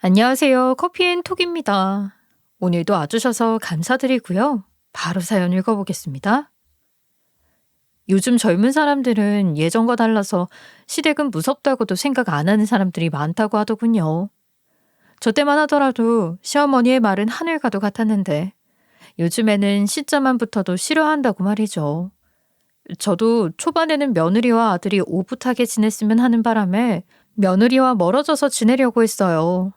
안녕하세요. 커피앤톡입니다. 오늘도 와주셔서 감사드리고요. 바로 사연 읽어보겠습니다. 요즘 젊은 사람들은 예전과 달라서 시댁은 무섭다고도 생각 안 하는 사람들이 많다고 하더군요. 저 때만 하더라도 시어머니의 말은 하늘과도 같았는데 요즘에는 시자만 붙어도 싫어한다고 말이죠. 저도 초반에는 며느리와 아들이 오붓하게 지냈으면 하는 바람에 며느리와 멀어져서 지내려고 했어요.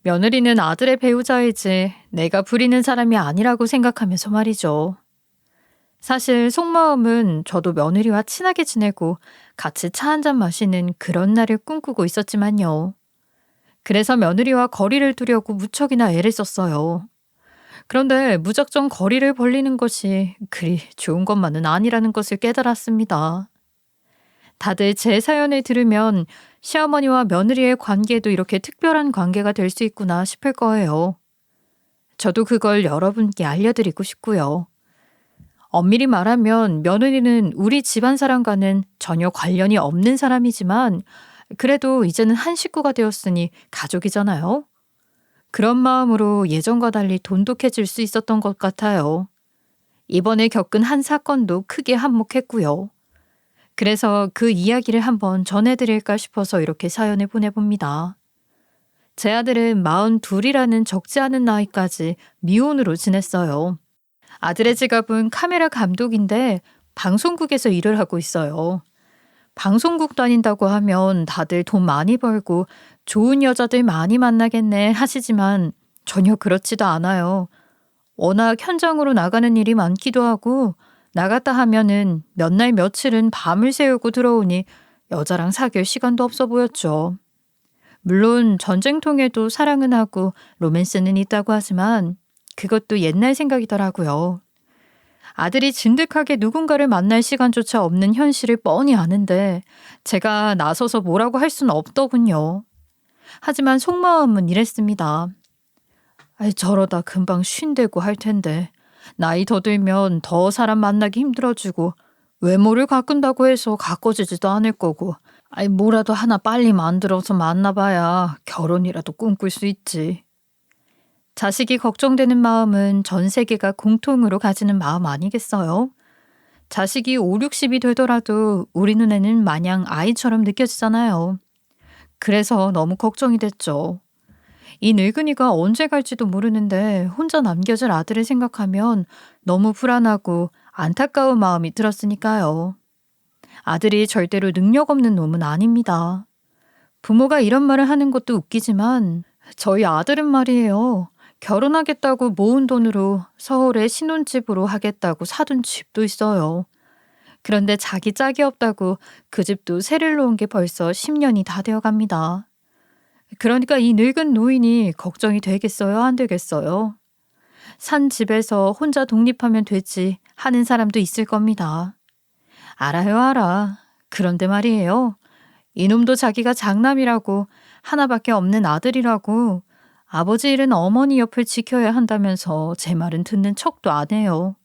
며느리는 아들의 배우자이지 내가 부리는 사람이 아니라고 생각하면서 말이죠. 사실 속마음은 저도 며느리와 친하게 지내고 같이 차 한잔 마시는 그런 날을 꿈꾸고 있었지만요. 그래서 며느리와 거리를 두려고 무척이나 애를 썼어요. 그런데 무작정 거리를 벌리는 것이 그리 좋은 것만은 아니라는 것을 깨달았습니다. 다들 제 사연을 들으면 시어머니와 며느리의 관계도 이렇게 특별한 관계가 될 수 있구나 싶을 거예요. 저도 그걸 여러분께 알려드리고 싶고요. 엄밀히 말하면 며느리는 우리 집안 사람과는 전혀 관련이 없는 사람이지만 그래도 이제는 한 식구가 되었으니 가족이잖아요. 그런 마음으로 예전과 달리 돈독해질 수 있었던 것 같아요. 이번에 겪은 한 사건도 크게 한몫했고요. 그래서 그 이야기를 한번 전해드릴까 싶어서 이렇게 사연을 보내봅니다. 제 아들은 42이라는 적지 않은 나이까지 미혼으로 지냈어요. 아들의 직업은 카메라 감독인데 방송국에서 일을 하고 있어요. 방송국 다닌다고 하면 다들 돈 많이 벌고 좋은 여자들 많이 만나겠네 하시지만 전혀 그렇지도 않아요. 워낙 현장으로 나가는 일이 많기도 하고 나갔다 하면은 몇 날 며칠은 밤을 새우고 들어오니 여자랑 사귈 시간도 없어 보였죠. 물론 전쟁통에도 사랑은 하고 로맨스는 있다고 하지만 그것도 옛날 생각이더라고요. 아들이 진득하게 누군가를 만날 시간조차 없는 현실을 뻔히 아는데 제가 나서서 뭐라고 할 수는 없더군요. 하지만 속마음은 이랬습니다. 아이, 저러다 금방 쉰대고 할 텐데 나이 더 들면 더 사람 만나기 힘들어지고 외모를 가꾼다고 해서 가꿔지지도 않을 거고 아이 뭐라도 하나 빨리 만들어서 만나봐야 결혼이라도 꿈꿀 수 있지. 자식이 걱정되는 마음은 전 세계가 공통으로 가지는 마음 아니겠어요? 자식이 5, 60이 되더라도 우리 눈에는 마냥 아이처럼 느껴지잖아요. 그래서 너무 걱정이 됐죠. 이 늙은이가 언제 갈지도 모르는데 혼자 남겨질 아들을 생각하면 너무 불안하고 안타까운 마음이 들었으니까요. 아들이 절대로 능력 없는 놈은 아닙니다. 부모가 이런 말을 하는 것도 웃기지만 저희 아들은 말이에요. 결혼하겠다고 모은 돈으로 서울에 신혼집으로 하겠다고 사둔 집도 있어요. 그런데 자기 짝이 없다고 그 집도 세를 놓은 게 벌써 10년이 다 되어 갑니다. 그러니까 이 늙은 노인이 걱정이 되겠어요? 안 되겠어요? 산 집에서 혼자 독립하면 되지 하는 사람도 있을 겁니다. 알아요, 알아. 그런데 말이에요. 이놈도 자기가 장남이라고 하나밖에 없는 아들이라고 아버지 일은 어머니 옆을 지켜야 한다면서 제 말은 듣는 척도 안 해요.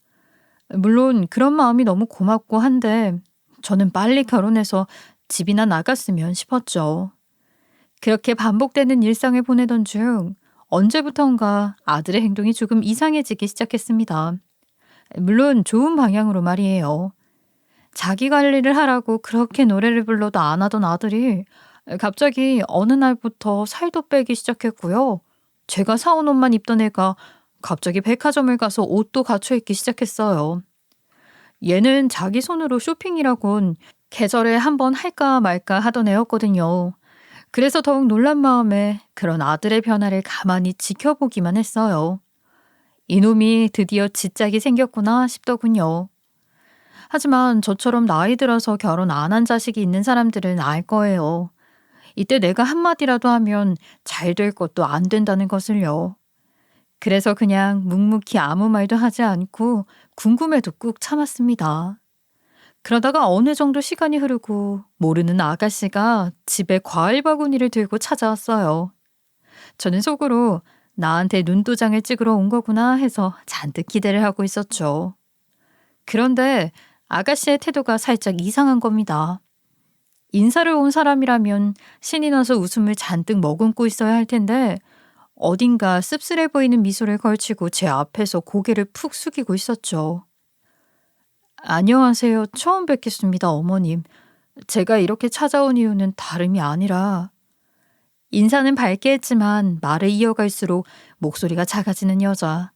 물론 그런 마음이 너무 고맙고 한데 저는 빨리 결혼해서 집이나 나갔으면 싶었죠. 그렇게 반복되는 일상을 보내던 중 언제부턴가 아들의 행동이 조금 이상해지기 시작했습니다. 물론 좋은 방향으로 말이에요. 자기 관리를 하라고 그렇게 노래를 불러도 안 하던 아들이 갑자기 어느 날부터 살도 빼기 시작했고요. 제가 사온 옷만 입던 애가 갑자기 백화점을 가서 옷도 갖춰 입기 시작했어요. 얘는 자기 손으로 쇼핑이라곤 계절에 한번 할까 말까 하던 애였거든요. 그래서 더욱 놀란 마음에 그런 아들의 변화를 가만히 지켜보기만 했어요. 이놈이 드디어 지짝이 생겼구나 싶더군요. 하지만 저처럼 나이 들어서 결혼 안 한 자식이 있는 사람들은 알 거예요. 이때 내가 한마디라도 하면 잘 될 것도 안 된다는 것을요. 그래서 그냥 묵묵히 아무 말도 하지 않고 궁금해도 꾹 참았습니다. 그러다가 어느 정도 시간이 흐르고 모르는 아가씨가 집에 과일 바구니를 들고 찾아왔어요. 저는 속으로 나한테 눈도장을 찍으러 온 거구나 해서 잔뜩 기대를 하고 있었죠. 그런데 아가씨의 태도가 살짝 이상한 겁니다. 인사를 온 사람이라면 신이 나서 웃음을 잔뜩 머금고 있어야 할 텐데 어딘가 씁쓸해 보이는 미소를 걸치고 제 앞에서 고개를 푹 숙이고 있었죠. 안녕하세요. 처음 뵙겠습니다, 어머님. 제가 이렇게 찾아온 이유는 다름이 아니라 인사는 밝게 했지만 말을 이어갈수록 목소리가 작아지는 여자.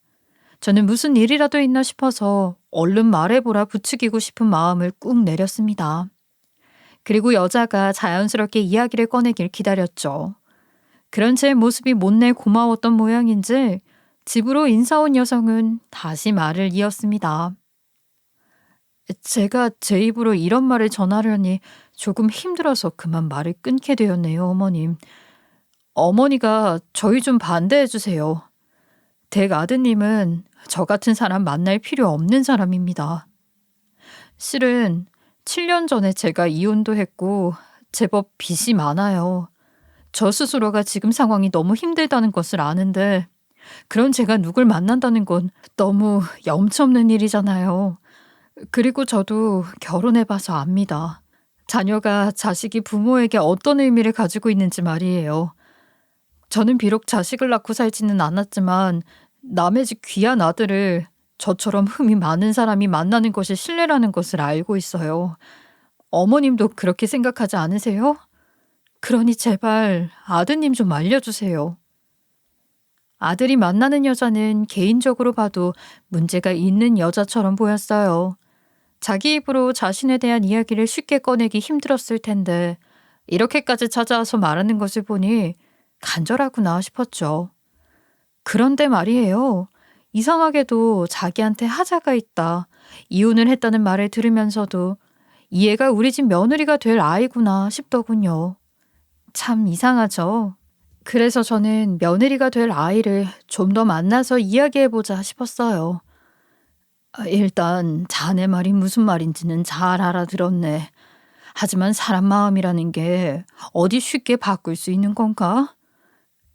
저는 무슨 일이라도 있나 싶어서 얼른 말해보라 부추기고 싶은 마음을 꾹 내렸습니다. 그리고 여자가 자연스럽게 이야기를 꺼내길 기다렸죠. 그런 제 모습이 못내 고마웠던 모양인지 집으로 인사 온 여성은 다시 말을 이었습니다. 제가 제 입으로 이런 말을 전하려니 조금 힘들어서 그만 말을 끊게 되었네요, 어머님. 어머니가 저희 좀 반대해 주세요. 댁 아드님은 저 같은 사람 만날 필요 없는 사람입니다. 실은 7년 전에 제가 이혼도 했고 제법 빚이 많아요. 저 스스로가 지금 상황이 너무 힘들다는 것을 아는데 그런 제가 누굴 만난다는 건 너무 염치없는 일이잖아요. 그리고 저도 결혼해봐서 압니다. 자녀가 자식이 부모에게 어떤 의미를 가지고 있는지 말이에요. 저는 비록 자식을 낳고 살지는 않았지만 남의 집 귀한 아들을 저처럼 흠이 많은 사람이 만나는 것이 신뢰라는 것을 알고 있어요. 어머님도 그렇게 생각하지 않으세요? 그러니 제발 아드님 좀 알려주세요. 아들이 만나는 여자는 개인적으로 봐도 문제가 있는 여자처럼 보였어요. 자기 입으로 자신에 대한 이야기를 쉽게 꺼내기 힘들었을 텐데 이렇게까지 찾아와서 말하는 것을 보니 간절하구나 싶었죠. 그런데 말이에요. 이상하게도 자기한테 하자가 있다. 이혼을 했다는 말을 들으면서도 이 애가 우리 집 며느리가 될 아이구나 싶더군요. 참 이상하죠. 그래서 저는 며느리가 될 아이를 좀 더 만나서 이야기해보자 싶었어요. 일단 자네 말이 무슨 말인지는 잘 알아들었네. 하지만 사람 마음이라는 게 어디 쉽게 바꿀 수 있는 건가?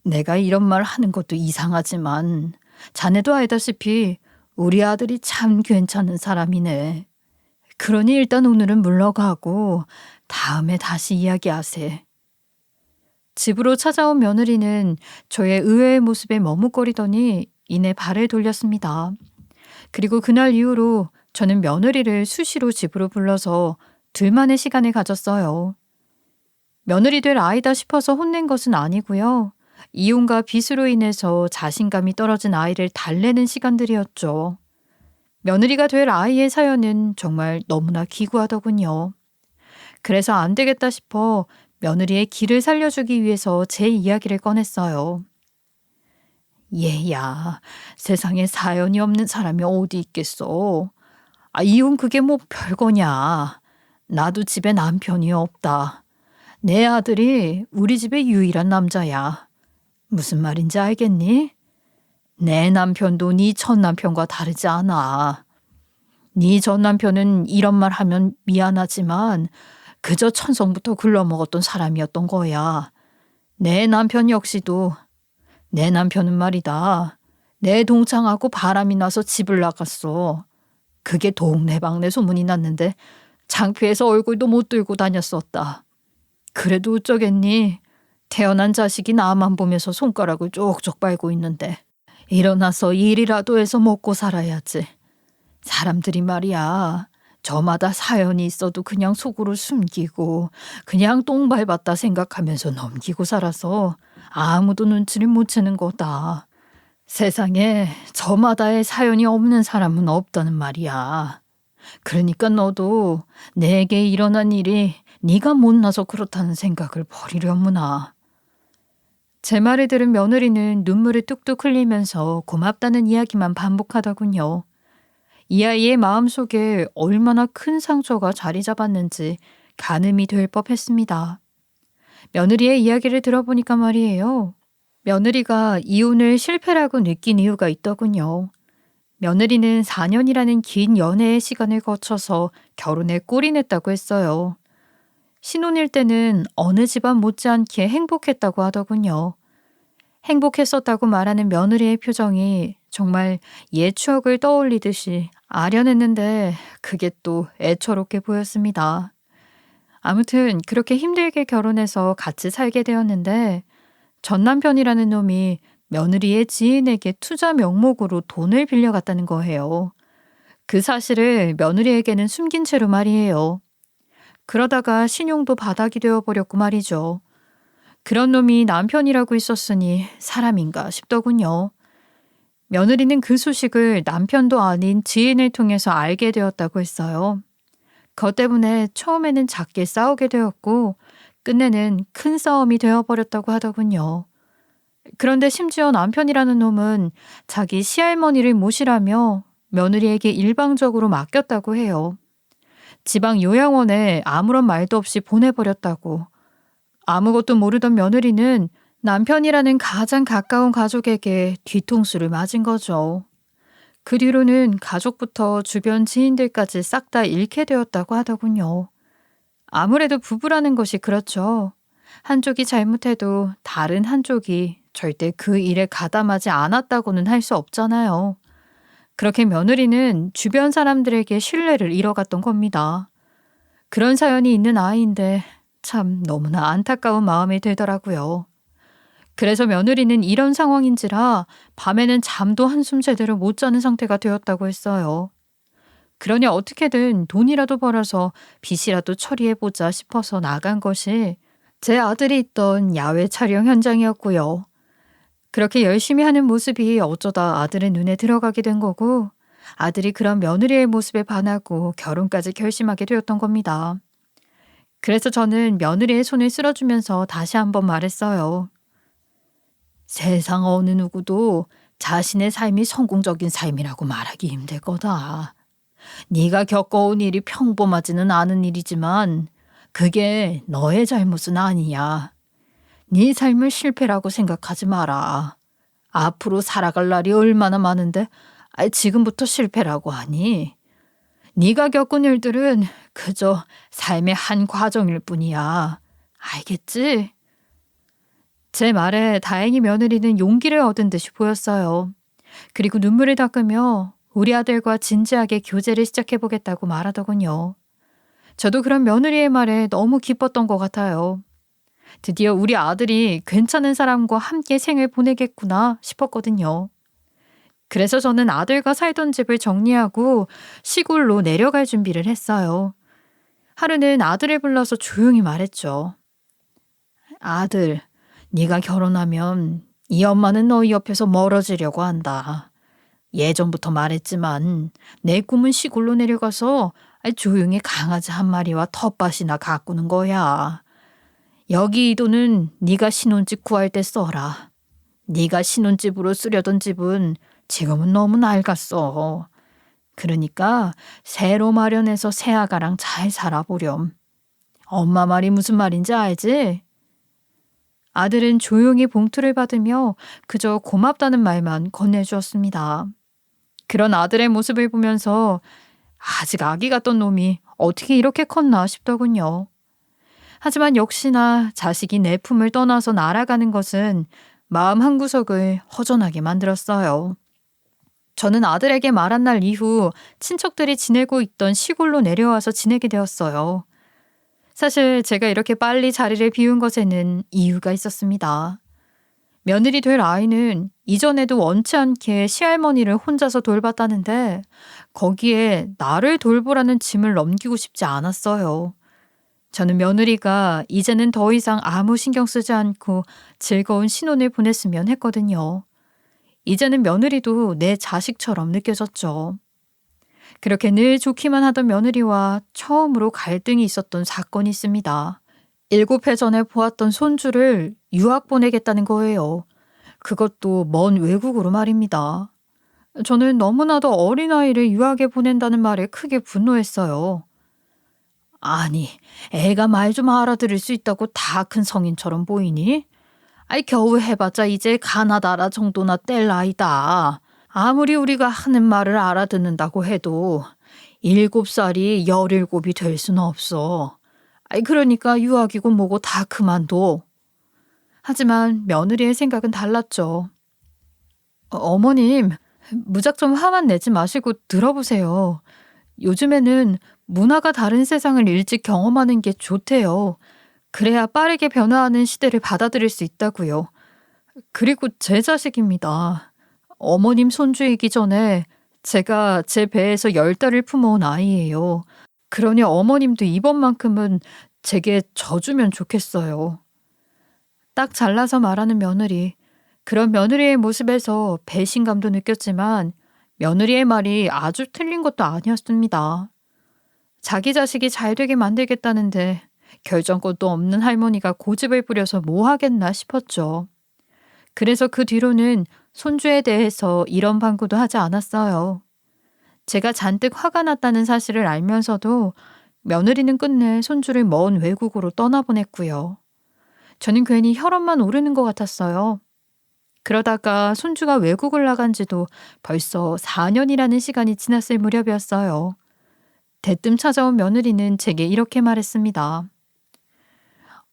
내가 이런 말 하는 것도 이상하지만 자네도 알다시피 우리 아들이 참 괜찮은 사람이네. 그러니 일단 오늘은 물러가고 다음에 다시 이야기하세. 집으로 찾아온 며느리는 저의 의외의 모습에 머뭇거리더니 이내 발을 돌렸습니다. 그리고 그날 이후로 저는 며느리를 수시로 집으로 불러서 둘만의 시간을 가졌어요. 며느리 될 아이다 싶어서 혼낸 것은 아니고요. 이혼과 빚으로 인해서 자신감이 떨어진 아이를 달래는 시간들이었죠. 며느리가 될 아이의 사연은 정말 너무나 기구하더군요. 그래서 안 되겠다 싶어 며느리의 길을 살려주기 위해서 제 이야기를 꺼냈어요. 얘야, 세상에 사연이 없는 사람이 어디 있겠어. 이혼 그게 뭐 별거냐. 나도 집에 남편이 없다. 내 아들이 우리 집의 유일한 남자야. 무슨 말인지 알겠니? 내 남편도 네 첫 남편과 다르지 않아. 네 전 남편은 이런 말 하면 미안하지만 그저 천성부터 글러먹었던 사람이었던 거야. 내 남편 역시도 내 남편은 말이다. 내 동창하고 바람이 나서 집을 나갔어. 그게 동네방네 소문이 났는데 창피해서 얼굴도 못 들고 다녔었다. 그래도 어쩌겠니? 태어난 자식이 나만 보면서 손가락을 쪽쪽 빨고 있는데 일어나서 일이라도 해서 먹고 살아야지. 사람들이 말이야. 저마다 사연이 있어도 그냥 속으로 숨기고 그냥 똥 밟았다 생각하면서 넘기고 살아서 아무도 눈치를 못 채는 거다. 세상에 저마다의 사연이 없는 사람은 없다는 말이야. 그러니까 너도 내게 일어난 일이 네가 못나서 그렇다는 생각을 버리려무나. 제 말을 들은 며느리는 눈물을 뚝뚝 흘리면서 고맙다는 이야기만 반복하더군요. 이 아이의 마음속에 얼마나 큰 상처가 자리 잡았는지 가늠이 될 법했습니다. 며느리의 이야기를 들어보니까 말이에요. 며느리가 이혼을 실패라고 느낀 이유가 있더군요. 며느리는 4년이라는 긴 연애의 시간을 거쳐서 결혼에 꼴이 냈다고 했어요. 신혼일 때는 어느 집안 못지않게 행복했다고 하더군요. 행복했었다고 말하는 며느리의 표정이 정말 옛 추억을 떠올리듯이 아련했는데 그게 또 애처롭게 보였습니다. 아무튼 그렇게 힘들게 결혼해서 같이 살게 되었는데 전 남편이라는 놈이 며느리의 지인에게 투자 명목으로 돈을 빌려갔다는 거예요. 그 사실을 며느리에게는 숨긴 채로 말이에요. 그러다가 신용도 바닥이 되어버렸고 말이죠. 그런 놈이 남편이라고 있었으니 사람인가 싶더군요. 며느리는 그 소식을 남편도 아닌 지인을 통해서 알게 되었다고 했어요. 그것 때문에 처음에는 작게 싸우게 되었고 끝내는 큰 싸움이 되어버렸다고 하더군요. 그런데 심지어 남편이라는 놈은 자기 시할머니를 모시라며 며느리에게 일방적으로 맡겼다고 해요. 지방 요양원에 아무런 말도 없이 보내버렸다고. 아무것도 모르던 며느리는 남편이라는 가장 가까운 가족에게 뒤통수를 맞은 거죠. 그 뒤로는 가족부터 주변 지인들까지 싹 다 잃게 되었다고 하더군요. 아무래도 부부라는 것이 그렇죠. 한쪽이 잘못해도 다른 한쪽이 절대 그 일에 가담하지 않았다고는 할 수 없잖아요. 그렇게 며느리는 주변 사람들에게 신뢰를 잃어갔던 겁니다. 그런 사연이 있는 아이인데 참 너무나 안타까운 마음이 들더라고요. 그래서 며느리는 이런 상황인지라 밤에는 잠도 한숨 제대로 못 자는 상태가 되었다고 했어요. 그러니 어떻게든 돈이라도 벌어서 빚이라도 처리해보자 싶어서 나간 것이 제 아들이 있던 야외 촬영 현장이었고요. 그렇게 열심히 하는 모습이 어쩌다 아들의 눈에 들어가게 된 거고 아들이 그런 며느리의 모습에 반하고 결혼까지 결심하게 되었던 겁니다. 그래서 저는 며느리의 손을 쓸어주면서 다시 한번 말했어요. 세상 어느 누구도 자신의 삶이 성공적인 삶이라고 말하기 힘들 거다. 네가 겪어온 일이 평범하지는 않은 일이지만 그게 너의 잘못은 아니야. 네 삶을 실패라고 생각하지 마라. 앞으로 살아갈 날이 얼마나 많은데 지금부터 실패라고 하니? 네가 겪은 일들은 그저 삶의 한 과정일 뿐이야. 알겠지? 제 말에 다행히 며느리는 용기를 얻은 듯이 보였어요. 그리고 눈물을 닦으며 우리 아들과 진지하게 교제를 시작해보겠다고 말하더군요. 저도 그런 며느리의 말에 너무 기뻤던 것 같아요. 드디어 우리 아들이 괜찮은 사람과 함께 생을 보내겠구나 싶었거든요. 그래서 저는 아들과 살던 집을 정리하고 시골로 내려갈 준비를 했어요. 하루는 아들을 불러서 조용히 말했죠. 아들, 네가 결혼하면 이 엄마는 너희 옆에서 멀어지려고 한다. 예전부터 말했지만 내 꿈은 시골로 내려가서 조용히 강아지 한 마리와 텃밭이나 가꾸는 거야. 여기 이 돈은 네가 신혼집 구할 때 써라. 네가 신혼집으로 쓰려던 집은 지금은 너무 낡았어. 그러니까 새로 마련해서 새아가랑 잘 살아보렴. 엄마 말이 무슨 말인지 알지? 아들은 조용히 봉투를 받으며 그저 고맙다는 말만 건네주었습니다. 그런 아들의 모습을 보면서 아직 아기 같던 놈이 어떻게 이렇게 컸나 싶더군요. 하지만 역시나 자식이 내 품을 떠나서 날아가는 것은 마음 한구석을 허전하게 만들었어요. 저는 아들에게 말한 날 이후 친척들이 지내고 있던 시골로 내려와서 지내게 되었어요. 사실 제가 이렇게 빨리 자리를 비운 것에는 이유가 있었습니다. 며느리 될 아이는 이전에도 원치 않게 시할머니를 혼자서 돌봤다는데 거기에 나를 돌보라는 짐을 넘기고 싶지 않았어요. 저는 며느리가 이제는 더 이상 아무 신경 쓰지 않고 즐거운 신혼을 보냈으면 했거든요. 이제는 며느리도 내 자식처럼 느껴졌죠. 그렇게 늘 좋기만 하던 며느리와 처음으로 갈등이 있었던 사건이 있습니다. 7해 전에 보았던 손주를 유학 보내겠다는 거예요. 그것도 먼 외국으로 말입니다. 저는 너무나도 어린아이를 유학에 보낸다는 말에 크게 분노했어요. 아니, 애가 말 좀 알아들을 수 있다고 다 큰 성인처럼 보이니? 겨우 해봤자 이제 가나다라 정도나 뗄 나이다. 아무리 우리가 하는 말을 알아듣는다고 해도 7살이 17이 될 수는 없어. 그러니까 유학이고 뭐고 다 그만둬. 하지만 며느리의 생각은 달랐죠. 어머님, 무작정 화만 내지 마시고 들어보세요. 요즘에는 문화가 다른 세상을 일찍 경험하는 게 좋대요. 그래야 빠르게 변화하는 시대를 받아들일 수 있다고요. 그리고 제 자식입니다. 어머님 손주이기 전에 제가 제 배에서 10달을 품어온 아이예요. 그러니 어머님도 이번만큼은 제게 져주면 좋겠어요. 딱 잘라서 말하는 며느리. 그런 며느리의 모습에서 배신감도 느꼈지만 며느리의 말이 아주 틀린 것도 아니었습니다. 자기 자식이 잘 되게 만들겠다는데 결정권도 없는 할머니가 고집을 부려서 뭐 하겠나 싶었죠. 그래서 그 뒤로는 손주에 대해서 이런 방구도 하지 않았어요. 제가 잔뜩 화가 났다는 사실을 알면서도 며느리는 끝내 손주를 먼 외국으로 떠나보냈고요. 저는 괜히 혈압만 오르는 것 같았어요. 그러다가 손주가 외국을 나간 지도 벌써 4년이라는 시간이 지났을 무렵이었어요. 대뜸 찾아온 며느리는 제게 이렇게 말했습니다.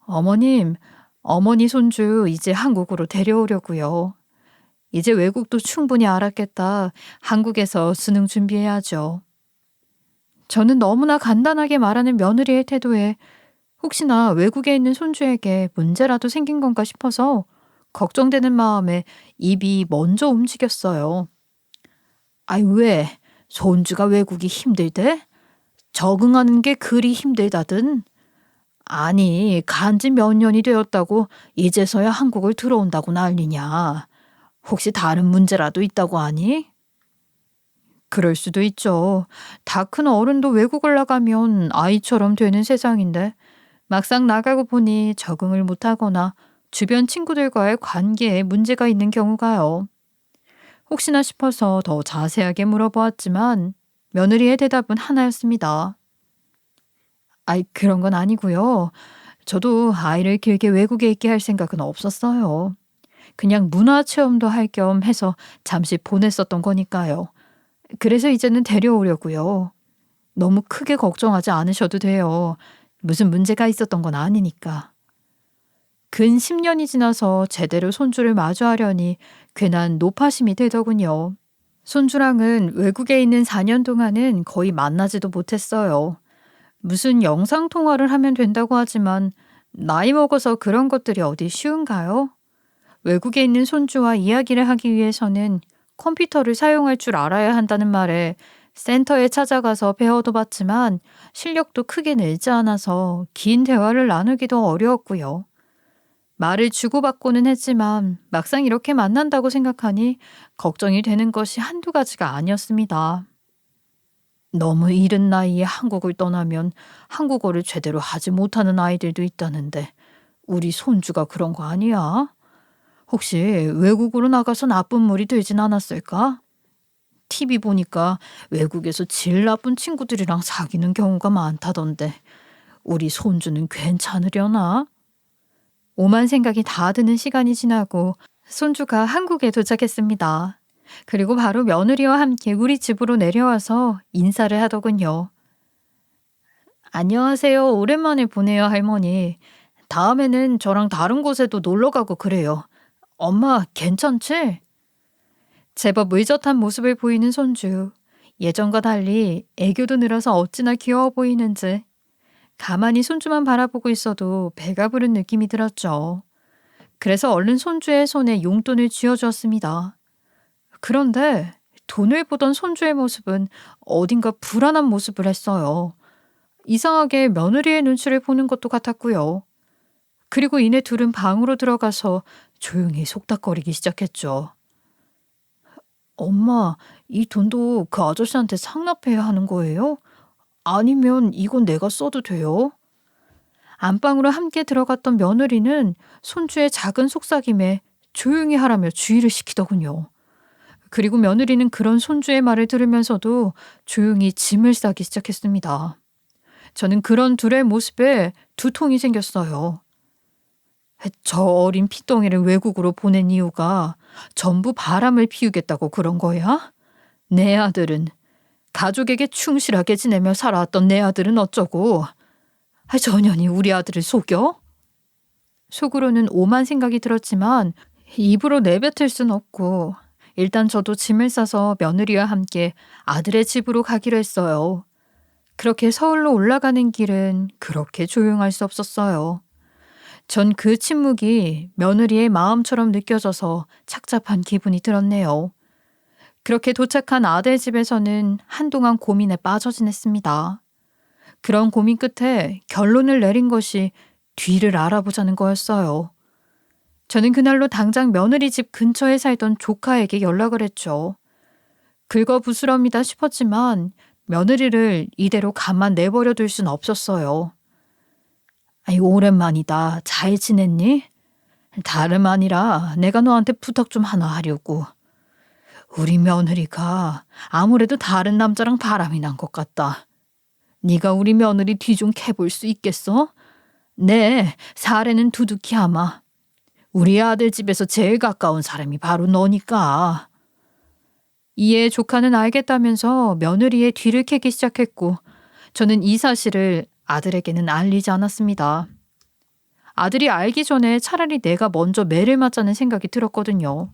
어머님, 어머니 손주 이제 한국으로 데려오려고요. 이제 외국도 충분히 알았겠다. 한국에서 수능 준비해야죠. 저는 너무나 간단하게 말하는 며느리의 태도에 혹시나 외국에 있는 손주에게 문제라도 생긴 건가 싶어서 걱정되는 마음에 입이 먼저 움직였어요. 아이 왜? 손주가 외국이 힘들대? 적응하는 게 그리 힘들다든? 아니, 간지 몇 년이 되었다고 이제서야 한국을 들어온다고 난리냐. 혹시 다른 문제라도 있다고 하니? 그럴 수도 있죠. 다 큰 어른도 외국을 나가면 아이처럼 되는 세상인데 막상 나가고 보니 적응을 못하거나 주변 친구들과의 관계에 문제가 있는 경우가요. 혹시나 싶어서 더 자세하게 물어보았지만 며느리의 대답은 하나였습니다. 아이, 그런 건 아니고요. 저도 아이를 길게 외국에 있게 할 생각은 없었어요. 그냥 문화 체험도 할 겸 해서 잠시 보냈었던 거니까요. 그래서 이제는 데려오려고요. 너무 크게 걱정하지 않으셔도 돼요. 무슨 문제가 있었던 건 아니니까. 근 10년이 지나서 제대로 손주를 마주하려니 괜한 노파심이 되더군요. 손주랑은 외국에 있는 4년 동안은 거의 만나지도 못했어요. 무슨 영상통화를 하면 된다고 하지만 나이 먹어서 그런 것들이 어디 쉬운가요? 외국에 있는 손주와 이야기를 하기 위해서는 컴퓨터를 사용할 줄 알아야 한다는 말에 센터에 찾아가서 배워도 봤지만 실력도 크게 늘지 않아서 긴 대화를 나누기도 어려웠고요. 말을 주고받고는 했지만 막상 이렇게 만난다고 생각하니 걱정이 되는 것이 한두 가지가 아니었습니다. 너무 이른 나이에 한국을 떠나면 한국어를 제대로 하지 못하는 아이들도 있다는데 우리 손주가 그런 거 아니야? 혹시 외국으로 나가서 나쁜 물이 되진 않았을까? TV 보니까 외국에서 질 나쁜 친구들이랑 사귀는 경우가 많다던데 우리 손주는 괜찮으려나? 오만 생각이 다 드는 시간이 지나고 손주가 한국에 도착했습니다. 그리고 바로 며느리와 함께 우리 집으로 내려와서 인사를 하더군요. 안녕하세요. 오랜만에 보네요, 할머니. 다음에는 저랑 다른 곳에도 놀러 가고 그래요. 엄마, 괜찮지? 제법 의젓한 모습을 보이는 손주. 예전과 달리 애교도 늘어서 어찌나 귀여워 보이는지. 가만히 손주만 바라보고 있어도 배가 부른 느낌이 들었죠. 그래서 얼른 손주의 손에 용돈을 쥐어주었습니다. 그런데 돈을 보던 손주의 모습은 어딘가 불안한 모습을 했어요. 이상하게 며느리의 눈치를 보는 것도 같았고요. 그리고 이내 둘은 방으로 들어가서 조용히 속닥거리기 시작했죠. 엄마, 이 돈도 그 아저씨한테 상납해야 하는 거예요? 아니면 이건 내가 써도 돼요? 안방으로 함께 들어갔던 며느리는 손주의 작은 속삭임에 조용히 하라며 주의를 시키더군요. 그리고 며느리는 그런 손주의 말을 들으면서도 조용히 짐을 싸기 시작했습니다. 저는 그런 둘의 모습에 두통이 생겼어요. 저 어린 피덩이를 외국으로 보낸 이유가 전부 바람을 피우겠다고 그런 거야? 내 아들은, 가족에게 충실하게 지내며 살아왔던 내 아들은 어쩌고? 전현이 우리 아들을 속여? 속으로는 오만 생각이 들었지만 입으로 내뱉을 순 없고 일단 저도 짐을 싸서 며느리와 함께 아들의 집으로 가기로 했어요. 그렇게 서울로 올라가는 길은 그렇게 조용할 수 없었어요. 전 그 침묵이 며느리의 마음처럼 느껴져서 착잡한 기분이 들었네요. 그렇게 도착한 아들 집에서는 한동안 고민에 빠져 지냈습니다. 그런 고민 끝에 결론을 내린 것이 뒤를 알아보자는 거였어요. 저는 그날로 당장 며느리 집 근처에 살던 조카에게 연락을 했죠. 긁어부스럼이다 싶었지만 며느리를 이대로 가만 내버려 둘 순 없었어요. 아이, 오랜만이다. 잘 지냈니? 다름 아니라 내가 너한테 부탁 좀 하나 하려고. 우리 며느리가 아무래도 다른 남자랑 바람이 난 것 같다. 네가 우리 며느리 뒤 좀 캐볼 수 있겠어? 네, 사례는 두둑히 아마. 우리 아들 집에서 제일 가까운 사람이 바로 너니까. 이에 조카는 알겠다면서 며느리의 뒤를 캐기 시작했고 저는 이 사실을 아들에게는 알리지 않았습니다. 아들이 알기 전에 차라리 내가 먼저 매를 맞자는 생각이 들었거든요.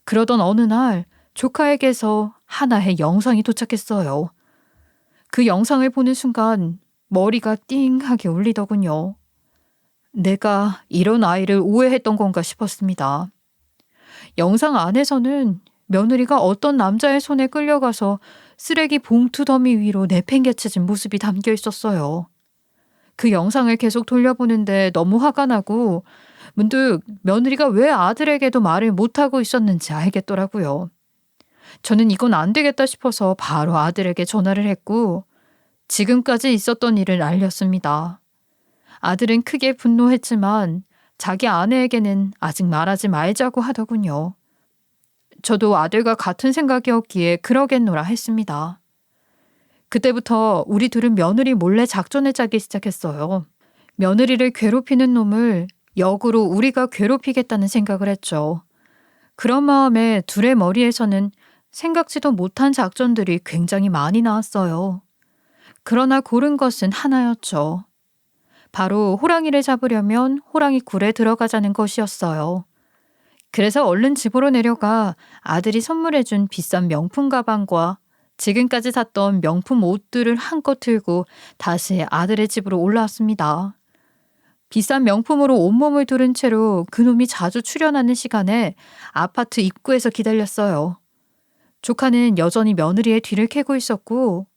그러던 어느 날 조카에게서 하나의 영상이 도착했어요. 그 영상을 보는 순간 머리가 띵하게 울리더군요. 내가 이런 아이를 오해했던 건가 싶었습니다. 영상 안에서는 며느리가 어떤 남자의 손에 끌려가서 쓰레기 봉투 더미 위로 내팽개쳐진 모습이 담겨 있었어요. 그 영상을 계속 돌려보는데 너무 화가 나고 문득 며느리가 왜 아들에게도 말을 못하고 있었는지 알겠더라고요. 저는 이건 안 되겠다 싶어서 바로 아들에게 전화를 했고 지금까지 있었던 일을 알렸습니다. 아들은 크게 분노했지만 자기 아내에게는 아직 말하지 말자고 하더군요. 저도 아들과 같은 생각이었기에 그러겠노라 했습니다. 그때부터 우리 둘은 며느리 몰래 작전을 짜기 시작했어요. 며느리를 괴롭히는 놈을 역으로 우리가 괴롭히겠다는 생각을 했죠. 그런 마음에 둘의 머리에서는 생각지도 못한 작전들이 굉장히 많이 나왔어요. 그러나 고른 것은 하나였죠. 바로 호랑이를 잡으려면 호랑이 굴에 들어가자는 것이었어요. 그래서 얼른 집으로 내려가 아들이 선물해준 비싼 명품 가방과 지금까지 샀던 명품 옷들을 한껏 들고 다시 아들의 집으로 올라왔습니다. 비싼 명품으로 온몸을 두른 채로 그놈이 자주 출연하는 시간에 아파트 입구에서 기다렸어요. 조카는 여전히 며느리의 뒤를 캐고 있었고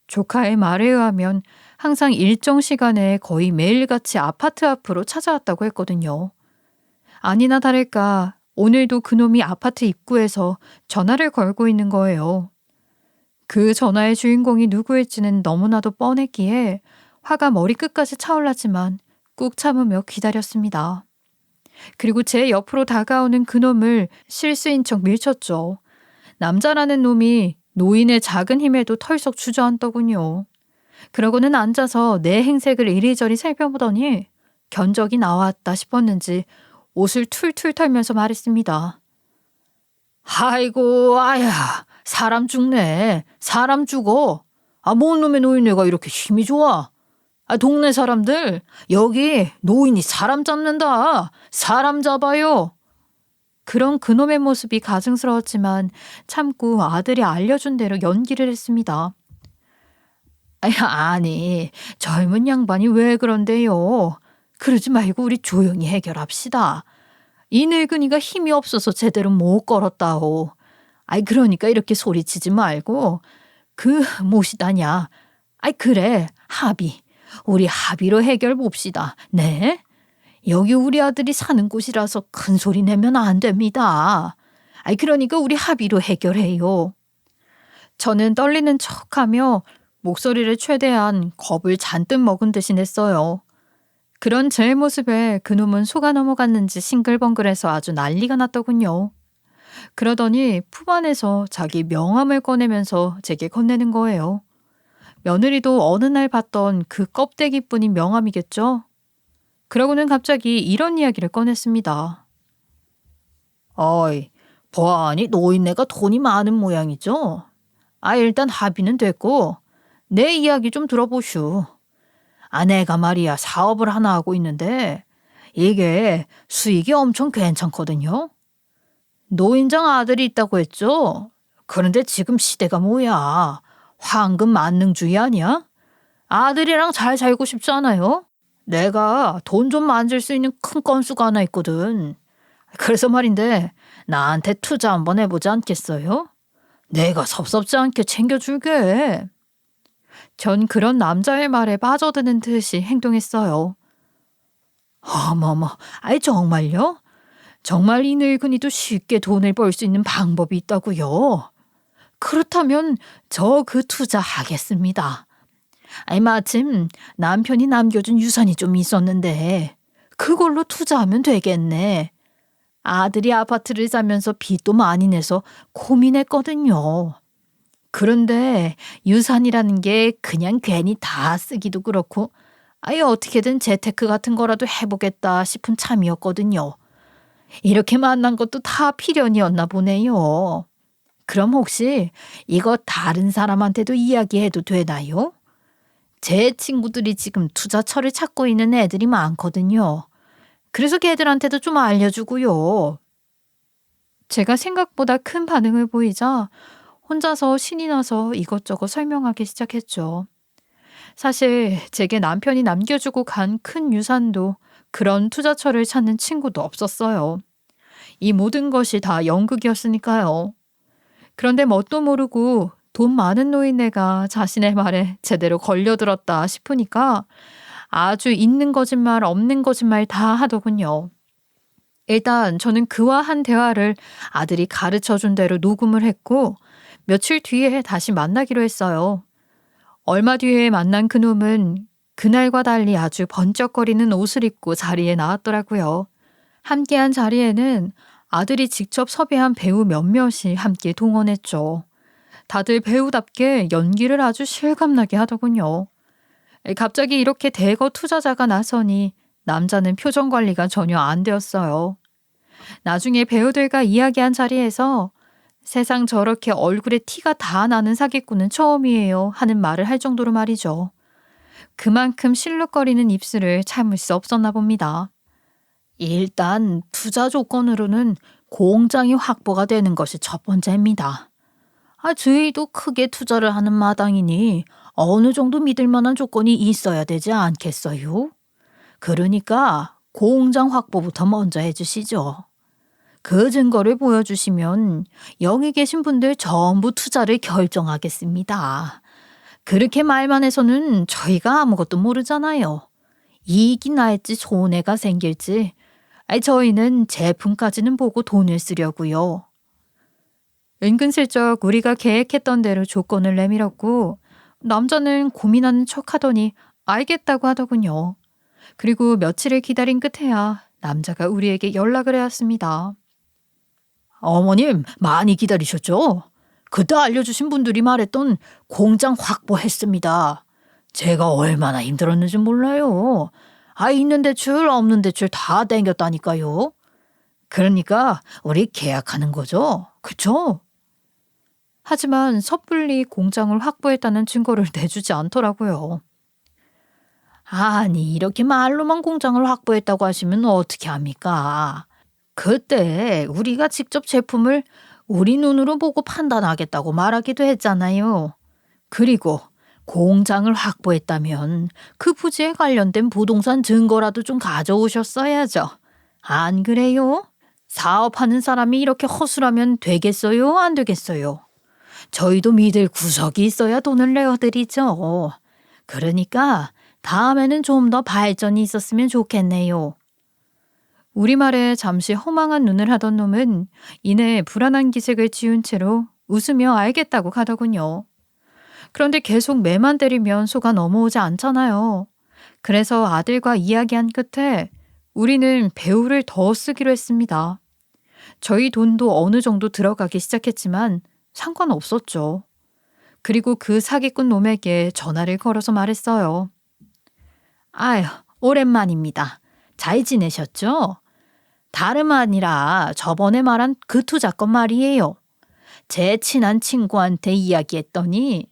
조카의 말에 의하면 항상 일정 시간에 거의 매일같이 아파트 앞으로 찾아왔다고 했거든요. 아니나 다를까 오늘도 그놈이 아파트 입구에서 전화를 걸고 있는 거예요. 그 전화의 주인공이 누구일지는 너무나도 뻔했기에 화가 머리끝까지 차올랐지만 꾹 참으며 기다렸습니다. 그리고 제 옆으로 다가오는 그놈을 실수인 척 밀쳤죠. 남자라는 놈이 노인의 작은 힘에도 털썩 주저앉더군요. 그러고는 앉아서 내 행색을 이리저리 살펴보더니 견적이 나왔다 싶었는지 옷을 툴툴 털면서 말했습니다. 아이고 아야, 사람 죽네. 사람 죽어. 뭔 놈의 노인네가 이렇게 힘이 좋아. 동네 사람들 여기 노인이 사람 잡는다. 사람 잡아요. 그런 그놈의 모습이 가증스러웠지만 참고 아들이 알려준 대로 연기를 했습니다. 아니, 젊은 양반이 왜 그런데요? 그러지 말고 우리 조용히 해결합시다. 이 늙은이가 힘이 없어서 제대로 못 걸었다오. 그러니까 이렇게 소리치지 말고 그 무엇이다냐. 그래, 합의. 우리 합의로 해결 봅시다. 네? 여기 우리 아들이 사는 곳이라서 큰 소리 내면 안 됩니다. 그러니까 우리 합의로 해결해요. 저는 떨리는 척하며 목소리를 최대한 겁을 잔뜩 먹은 듯이 냈어요. 그런 제 모습에 그놈은 속아 넘어갔는지 싱글벙글해서 아주 난리가 났더군요. 그러더니 품 안에서 자기 명함을 꺼내면서 제게 건네는 거예요. 며느리도 어느 날 봤던 그 껍데기뿐인 명함이겠죠? 그러고는 갑자기 이런 이야기를 꺼냈습니다. 어이, 보아하니 노인네가 돈이 많은 모양이죠? 일단 합의는 됐고 내 이야기 좀 들어보슈. 내가 말이야 사업을 하나 하고 있는데 이게 수익이 엄청 괜찮거든요. 노인장 아들이 있다고 했죠? 그런데 지금 시대가 뭐야? 황금 만능주의 아니야? 아들이랑 잘 살고 싶잖아요. 내가 돈 좀 만질 수 있는 큰 건수가 하나 있거든. 그래서 말인데 나한테 투자 한번 해보지 않겠어요? 내가 섭섭지 않게 챙겨줄게. 전 그런 남자의 말에 빠져드는 듯이 행동했어요. 어머머, 아이 정말요? 정말 이 늙은이도 쉽게 돈을 벌 수 있는 방법이 있다고요? 그렇다면 저 그 투자 하겠습니다. 아이 마침 남편이 남겨준 유산이 좀 있었는데 그걸로 투자하면 되겠네. 아들이 아파트를 사면서 빚도 많이 내서 고민했거든요. 그런데 유산이라는 게 그냥 괜히 다 쓰기도 그렇고 아예 어떻게든 재테크 같은 거라도 해보겠다 싶은 참이었거든요. 이렇게 만난 것도 다 필연이었나 보네요. 그럼 혹시 이거 다른 사람한테도 이야기해도 되나요? 제 친구들이 지금 투자처를 찾고 있는 애들이 많거든요. 그래서 걔들한테도 좀 알려주고요. 제가 생각보다 큰 반응을 보이자 혼자서 신이 나서 이것저것 설명하기 시작했죠. 사실 제게 남편이 남겨주고 간 큰 유산도 그런 투자처를 찾는 친구도 없었어요. 이 모든 것이 다 연극이었으니까요. 그런데 뭣도 모르고 돈 많은 노인네가 자신의 말에 제대로 걸려들었다 싶으니까 아주 있는 거짓말 없는 거짓말 다 하더군요. 일단 저는 그와 한 대화를 아들이 가르쳐준 대로 녹음을 했고 며칠 뒤에 다시 만나기로 했어요. 얼마 뒤에 만난 그놈은 그날과 달리 아주 번쩍거리는 옷을 입고 자리에 나왔더라고요. 함께한 자리에는 아들이 직접 섭외한 배우 몇몇이 함께 동원했죠. 다들 배우답게 연기를 아주 실감나게 하더군요. 갑자기 이렇게 대거 투자자가 나서니 남자는 표정 관리가 전혀 안 되었어요. 나중에 배우들과 이야기한 자리에서 세상 저렇게 얼굴에 티가 다 나는 사기꾼은 처음이에요 하는 말을 할 정도로 말이죠. 그만큼 실룩거리는 입술을 참을 수 없었나 봅니다. 일단 투자 조건으로는 공장이 확보가 되는 것이 첫 번째입니다. 저희도 크게 투자를 하는 마당이니 어느 정도 믿을 만한 조건이 있어야 되지 않겠어요? 그러니까 공장 확보부터 먼저 해주시죠. 그 증거를 보여주시면 여기 계신 분들 전부 투자를 결정하겠습니다. 그렇게 말만 해서는 저희가 아무것도 모르잖아요. 이익이 날지 손해가 생길지 저희는 제품까지는 보고 돈을 쓰려고요. 은근슬쩍 우리가 계획했던 대로 조건을 내밀었고 남자는 고민하는 척하더니 알겠다고 하더군요. 그리고 며칠을 기다린 끝에야 남자가 우리에게 연락을 해왔습니다. 어머님 많이 기다리셨죠? 그때 알려주신 분들이 말했던 공장 확보했습니다. 제가 얼마나 힘들었는지 몰라요. 있는 대출 없는 대출 다 땡겼다니까요. 그러니까 우리 계약하는 거죠. 그쵸? 하지만 섣불리 공장을 확보했다는 증거를 내주지 않더라고요. 아니 이렇게 말로만 공장을 확보했다고 하시면 어떻게 합니까? 그때 우리가 직접 제품을 우리 눈으로 보고 판단하겠다고 말하기도 했잖아요. 그리고 공장을 확보했다면 그 부지에 관련된 부동산 증거라도 좀 가져오셨어야죠. 안 그래요? 사업하는 사람이 이렇게 허술하면 되겠어요? 안 되겠어요? 저희도 믿을 구석이 있어야 돈을 내어드리죠. 그러니까 다음에는 좀 더 발전이 있었으면 좋겠네요. 우리말에 잠시 허망한 눈을 하던 놈은 이내 불안한 기색을 지운 채로 웃으며 알겠다고 가더군요. 그런데 계속 매만 때리면 속아 넘어오지 않잖아요. 그래서 아들과 이야기한 끝에 우리는 배우를 더 쓰기로 했습니다. 저희 돈도 어느 정도 들어가기 시작했지만 상관없었죠. 그리고 그 사기꾼 놈에게 전화를 걸어서 말했어요. 아휴, 오랜만입니다. 잘 지내셨죠? 다름 아니라 저번에 말한 그 투자건 말이에요. 제 친한 친구한테 이야기했더니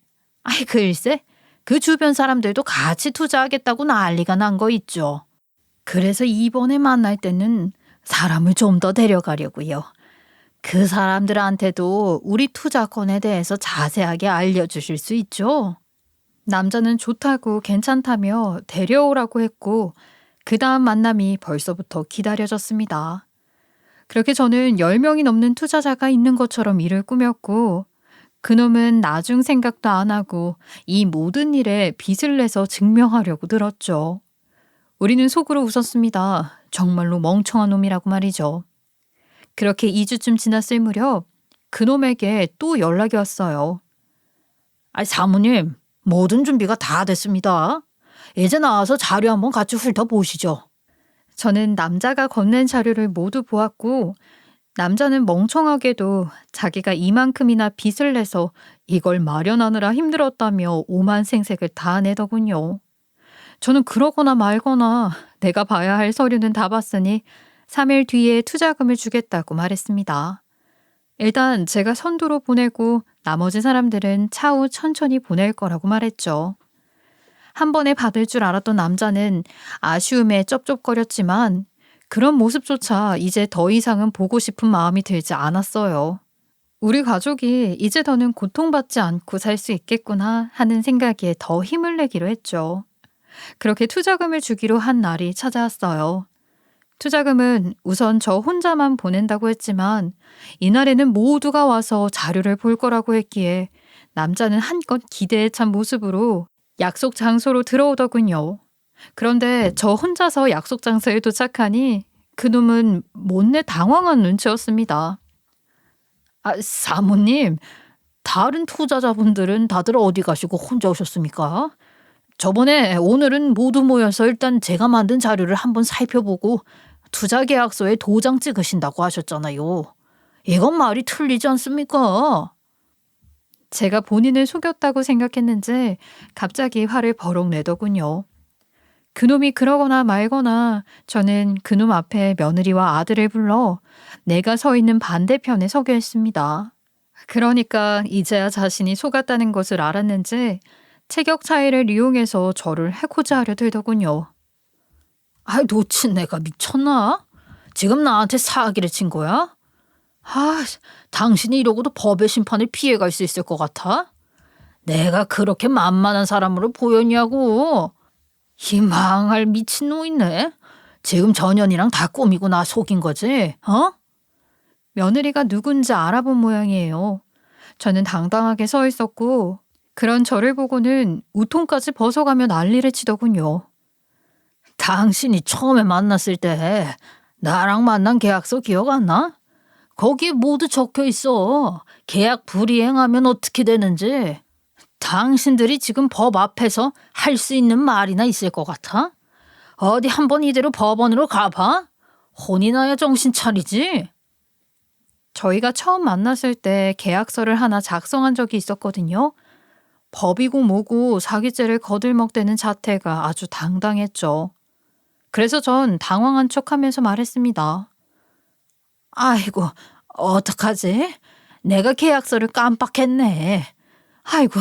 글쎄 그 주변 사람들도 같이 투자하겠다고 난리가 난 거 있죠. 그래서 이번에 만날 때는 사람을 좀 더 데려가려고요. 그 사람들한테도 우리 투자건에 대해서 자세하게 알려주실 수 있죠? 남자는 좋다고 괜찮다며 데려오라고 했고 그 다음 만남이 벌써부터 기다려졌습니다. 그렇게 저는 10명이 넘는 투자자가 있는 것처럼 일을 꾸몄고 그놈은 나중 생각도 안 하고 이 모든 일에 빚을 내서 증명하려고 들었죠. 우리는 속으로 웃었습니다. 정말로 멍청한 놈이라고 말이죠. 그렇게 2주쯤 지났을 무렵 그놈에게 또 연락이 왔어요. 사모님, 모든 준비가 다 됐습니다. 이제 나와서 자료 한번 같이 훑어보시죠. 저는 남자가 건넨 자료를 모두 보았고 남자는 멍청하게도 자기가 이만큼이나 빚을 내서 이걸 마련하느라 힘들었다며 오만 생색을 다 내더군요. 저는 그러거나 말거나 내가 봐야 할 서류는 다 봤으니 3일 뒤에 투자금을 주겠다고 말했습니다. 일단 제가 선두로 보내고 나머지 사람들은 차후 천천히 보낼 거라고 말했죠. 한 번에 받을 줄 알았던 남자는 아쉬움에 쩝쩝거렸지만 그런 모습조차 이제 더 이상은 보고 싶은 마음이 들지 않았어요. 우리 가족이 이제 더는 고통받지 않고 살 수 있겠구나 하는 생각에 더 힘을 내기로 했죠. 그렇게 투자금을 주기로 한 날이 찾아왔어요. 투자금은 우선 저 혼자만 보낸다고 했지만 이날에는 모두가 와서 자료를 볼 거라고 했기에 남자는 한껏 기대에 찬 모습으로 약속 장소로 들어오더군요. 그런데 저 혼자서 약속 장소에 도착하니 그놈은 못내 당황한 눈치였습니다. 사모님, 다른 투자자분들은 다들 어디 가시고 혼자 오셨습니까? 저번에 오늘은 모두 모여서 일단 제가 만든 자료를 한번 살펴보고 투자 계약서에 도장 찍으신다고 하셨잖아요. 이건 말이 틀리지 않습니까? 제가 본인을 속였다고 생각했는지 갑자기 화를 버럭 내더군요. 그놈이 그러거나 말거나 저는 그놈 앞에 며느리와 아들을 불러 내가 서 있는 반대편에 서게 했습니다. 그러니까 이제야 자신이 속았다는 것을 알았는지 체격 차이를 이용해서 저를 해코지 하려 들더군요. 놓친 내가 미쳤나? 지금 나한테 사기를 친 거야? 당신이 이러고도 법의 심판을 피해갈 수 있을 것 같아? 내가 그렇게 만만한 사람으로 보였냐고. 희망할 미친놈이네. 지금 전현이랑 다 꾸미고 나 속인 거지? 며느리가 누군지 알아본 모양이에요. 저는 당당하게 서 있었고 그런 저를 보고는 우통까지 벗어가며 난리를 치더군요. 당신이 처음에 만났을 때 나랑 만난 계약서 기억 안 나? 거기에 모두 적혀 있어. 계약 불이행하면 어떻게 되는지. 당신들이 지금 법 앞에서 할 수 있는 말이나 있을 것 같아? 어디 한번 이대로 법원으로 가봐? 혼이 나야 정신 차리지? 저희가 처음 만났을 때 계약서를 하나 작성한 적이 있었거든요. 법이고 뭐고 사기죄를 거들먹대는 자태가 아주 당당했죠. 그래서 전 당황한 척하면서 말했습니다. 아이고, 어떡하지? 내가 계약서를 깜빡했네. 아이고,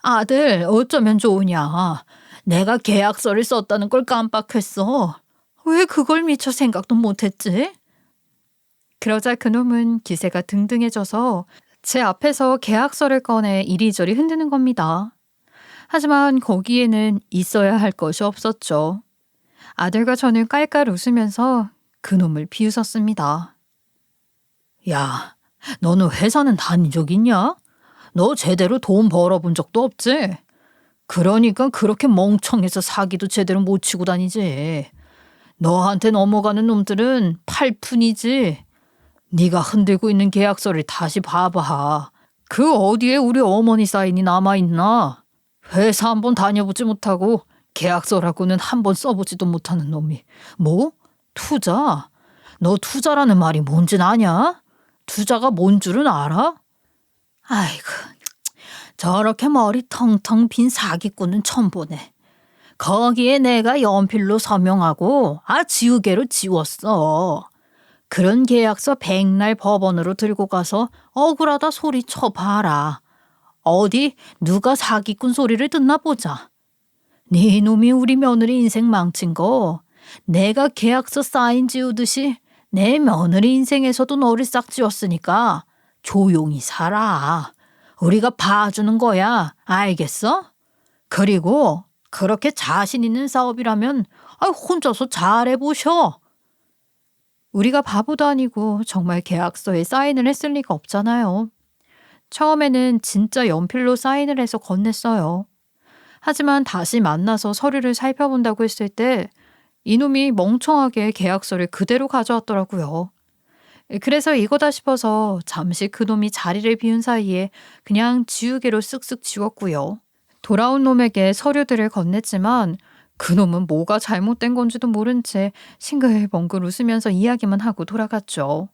아들 어쩌면 좋으냐. 내가 계약서를 썼다는 걸 깜빡했어. 왜 그걸 미처 생각도 못했지? 그러자 그놈은 기세가 등등해져서 제 앞에서 계약서를 꺼내 이리저리 흔드는 겁니다. 하지만 거기에는 있어야 할 것이 없었죠. 아들과 저는 깔깔 웃으면서 그놈을 비웃었습니다. 야, 너는 회사는 다닌 적 있냐? 너 제대로 돈 벌어본 적도 없지? 그러니까 그렇게 멍청해서 사기도 제대로 못 치고 다니지. 너한테 넘어가는 놈들은 팔푼이지. 네가 흔들고 있는 계약서를 다시 봐봐. 그 어디에 우리 어머니 사인이 남아있나? 회사 한번 다녀보지 못하고 계약서라고는 한번 써보지도 못하는 놈이. 뭐? 투자? 너 투자라는 말이 뭔진 아냐? 투자가 뭔 줄은 알아? 아이고, 저렇게 머리 텅텅 빈 사기꾼은 처음 보네. 거기에 내가 연필로 서명하고 지우개로 지웠어. 그런 계약서 백날 법원으로 들고 가서 억울하다 소리 쳐봐라. 어디 누가 사기꾼 소리를 듣나 보자. 네 놈이 우리 며느리 인생 망친 거 내가 계약서 사인 지우듯이 내 며느리 인생에서도 너를 싹 지웠으니까 조용히 살아. 우리가 봐주는 거야. 알겠어? 그리고 그렇게 자신 있는 사업이라면 혼자서 잘해보셔. 우리가 바보도 아니고 정말 계약서에 사인을 했을 리가 없잖아요. 처음에는 진짜 연필로 사인을 해서 건넸어요. 하지만 다시 만나서 서류를 살펴본다고 했을 때 이놈이 멍청하게 계약서를 그대로 가져왔더라고요. 그래서 이거다 싶어서 잠시 그놈이 자리를 비운 사이에 그냥 지우개로 쓱쓱 지웠고요. 돌아온 놈에게 서류들을 건넸지만 그놈은 뭐가 잘못된 건지도 모른 채 싱글벙글 웃으면서 이야기만 하고 돌아갔죠.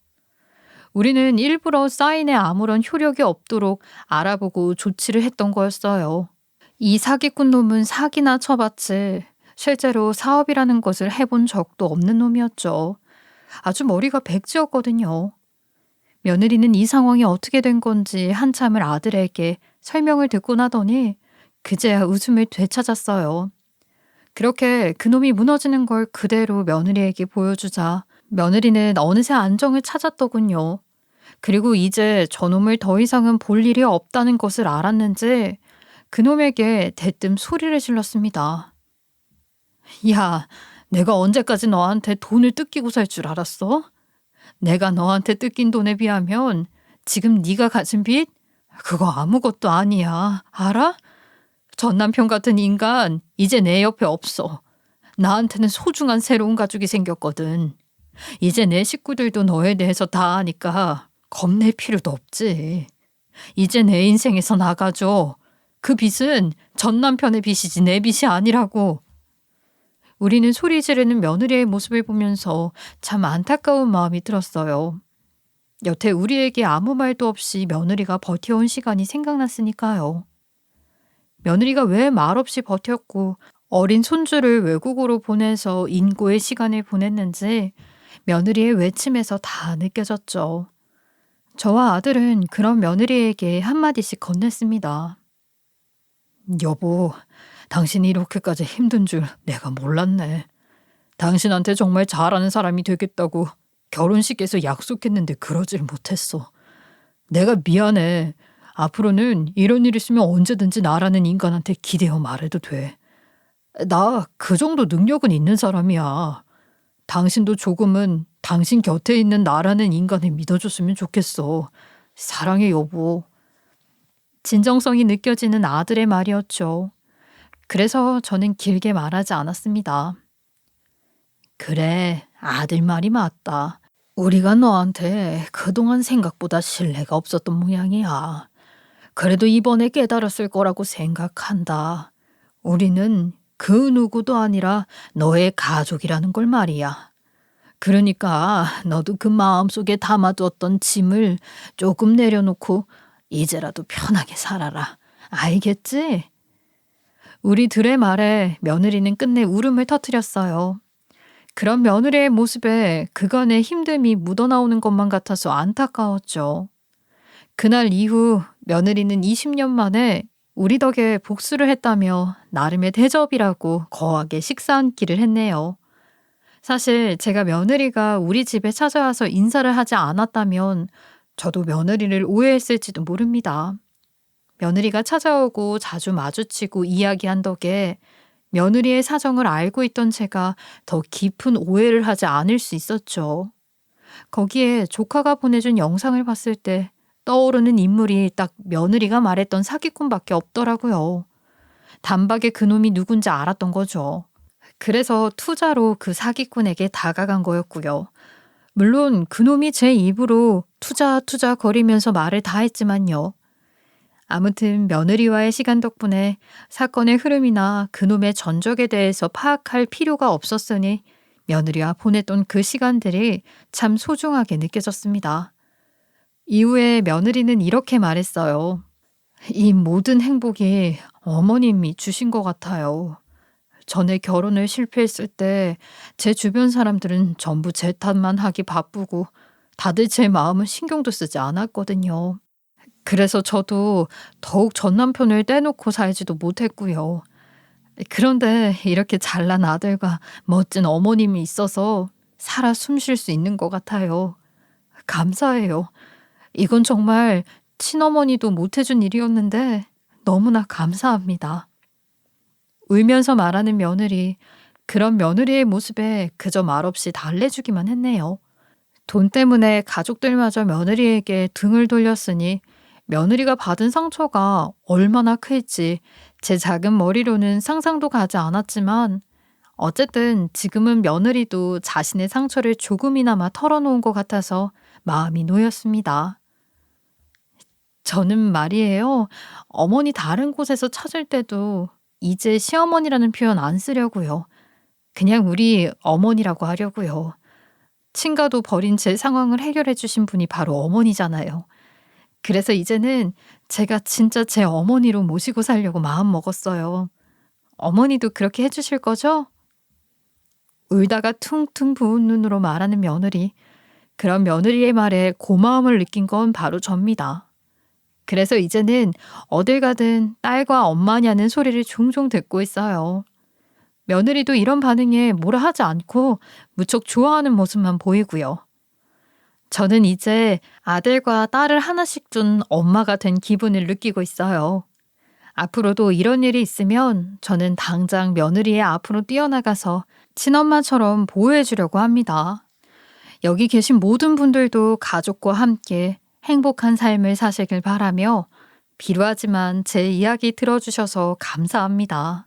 우리는 일부러 사인에 아무런 효력이 없도록 알아보고 조치를 했던 거였어요. 이 사기꾼 놈은 사기나 쳐봤지 실제로 사업이라는 것을 해본 적도 없는 놈이었죠. 아주 머리가 백지였거든요. 며느리는 이 상황이 어떻게 된 건지 한참을 아들에게 설명을 듣고 나더니 그제야 웃음을 되찾았어요. 그렇게 그놈이 무너지는 걸 그대로 며느리에게 보여주자 며느리는 어느새 안정을 찾았더군요. 그리고 이제 저놈을 더 이상은 볼 일이 없다는 것을 알았는지 그놈에게 대뜸 소리를 질렀습니다. 야, 내가 언제까지 너한테 돈을 뜯기고 살 줄 알았어? 내가 너한테 뜯긴 돈에 비하면 지금 네가 가진 빚? 그거 아무것도 아니야. 알아? 전 남편 같은 인간 이제 내 옆에 없어. 나한테는 소중한 새로운 가족이 생겼거든. 이제 내 식구들도 너에 대해서 다 아니까 겁낼 필요도 없지. 이제 내 인생에서 나가줘. 그 빚은 전 남편의 빚이지 내 빚이 아니라고. 우리는 소리 지르는 며느리의 모습을 보면서 참 안타까운 마음이 들었어요. 여태 우리에게 아무 말도 없이 며느리가 버텨온 시간이 생각났으니까요. 며느리가 왜 말없이 버텼고 어린 손주를 외국으로 보내서 인고의 시간을 보냈는지 며느리의 외침에서 다 느껴졌죠. 저와 아들은 그런 며느리에게 한마디씩 건넸습니다. 여보, 당신이 이렇게까지 힘든 줄 내가 몰랐네. 당신한테 정말 잘하는 사람이 되겠다고 결혼식에서 약속했는데 그러질 못했어. 내가 미안해. 앞으로는 이런 일 있으면 언제든지 나라는 인간한테 기대어 말해도 돼. 나 그 정도 능력은 있는 사람이야. 당신도 조금은 당신 곁에 있는 나라는 인간을 믿어줬으면 좋겠어. 사랑해, 여보. 진정성이 느껴지는 아들의 말이었죠. 그래서 저는 길게 말하지 않았습니다. 그래, 아들 말이 맞다. 우리가 너한테 그동안 생각보다 신뢰가 없었던 모양이야. 그래도 이번에 깨달았을 거라고 생각한다. 우리는 그 누구도 아니라 너의 가족이라는 걸 말이야. 그러니까 너도 그 마음속에 담아두었던 짐을 조금 내려놓고 이제라도 편하게 살아라. 알겠지? 우리 둘의 말에 며느리는 끝내 울음을 터뜨렸어요. 그런 며느리의 모습에 그간의 힘듦이 묻어나오는 것만 같아서 안타까웠죠. 그날 이후 며느리는 20년 만에 우리 덕에 복수를 했다며 나름의 대접이라고 거하게 식사 한 끼를 했네요. 사실 제가 며느리가 우리 집에 찾아와서 인사를 하지 않았다면 저도 며느리를 오해했을지도 모릅니다. 며느리가 찾아오고 자주 마주치고 이야기한 덕에 며느리의 사정을 알고 있던 제가 더 깊은 오해를 하지 않을 수 있었죠. 거기에 조카가 보내준 영상을 봤을 때 떠오르는 인물이 딱 며느리가 말했던 사기꾼밖에 없더라고요. 단박에 그놈이 누군지 알았던 거죠. 그래서 투자로 그 사기꾼에게 다가간 거였고요. 물론 그놈이 제 입으로 투자 거리면서 말을 다 했지만요. 아무튼 며느리와의 시간 덕분에 사건의 흐름이나 그놈의 전적에 대해서 파악할 필요가 없었으니 며느리와 보냈던 그 시간들이 참 소중하게 느껴졌습니다. 이후에 며느리는 이렇게 말했어요. 이 모든 행복이 어머님이 주신 것 같아요. 전에 결혼을 실패했을 때 제 주변 사람들은 전부 제 탓만 하기 바쁘고 다들 제 마음은 신경도 쓰지 않았거든요. 그래서 저도 더욱 전 남편을 떼놓고 살지도 못했고요. 그런데 이렇게 잘난 아들과 멋진 어머님이 있어서 살아 숨 쉴 수 있는 것 같아요. 감사해요. 이건 정말 친어머니도 못해준 일이었는데 너무나 감사합니다. 울면서 말하는 며느리. 그런 며느리의 모습에 그저 말없이 달래주기만 했네요. 돈 때문에 가족들마저 며느리에게 등을 돌렸으니 며느리가 받은 상처가 얼마나 클지 제 작은 머리로는 상상도 가지 않았지만 어쨌든 지금은 며느리도 자신의 상처를 조금이나마 털어놓은 것 같아서 마음이 놓였습니다. 저는 말이에요. 어머니 다른 곳에서 찾을 때도 이제 시어머니라는 표현 안 쓰려고요. 그냥 우리 어머니라고 하려고요. 친가도 버린 제 상황을 해결해 주신 분이 바로 어머니잖아요. 그래서 이제는 제가 진짜 제 어머니로 모시고 살려고 마음 먹었어요. 어머니도 그렇게 해주실 거죠? 울다가 퉁퉁 부은 눈으로 말하는 며느리. 그런 며느리의 말에 고마움을 느낀 건 바로 접니다. 그래서 이제는 어딜 가든 딸과 엄마냐는 소리를 종종 듣고 있어요. 며느리도 이런 반응에 뭐라 하지 않고 무척 좋아하는 모습만 보이고요. 저는 이제 아들과 딸을 하나씩 둔 엄마가 된 기분을 느끼고 있어요. 앞으로도 이런 일이 있으면 저는 당장 며느리의 앞으로 뛰어나가서 친엄마처럼 보호해 주려고 합니다. 여기 계신 모든 분들도 가족과 함께 행복한 삶을 사시길 바라며 비루하지만 제 이야기 들어주셔서 감사합니다.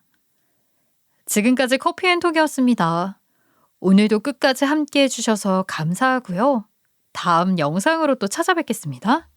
지금까지 커피앤톡이었습니다. 오늘도 끝까지 함께 해주셔서 감사하고요. 다음 영상으로 또 찾아뵙겠습니다.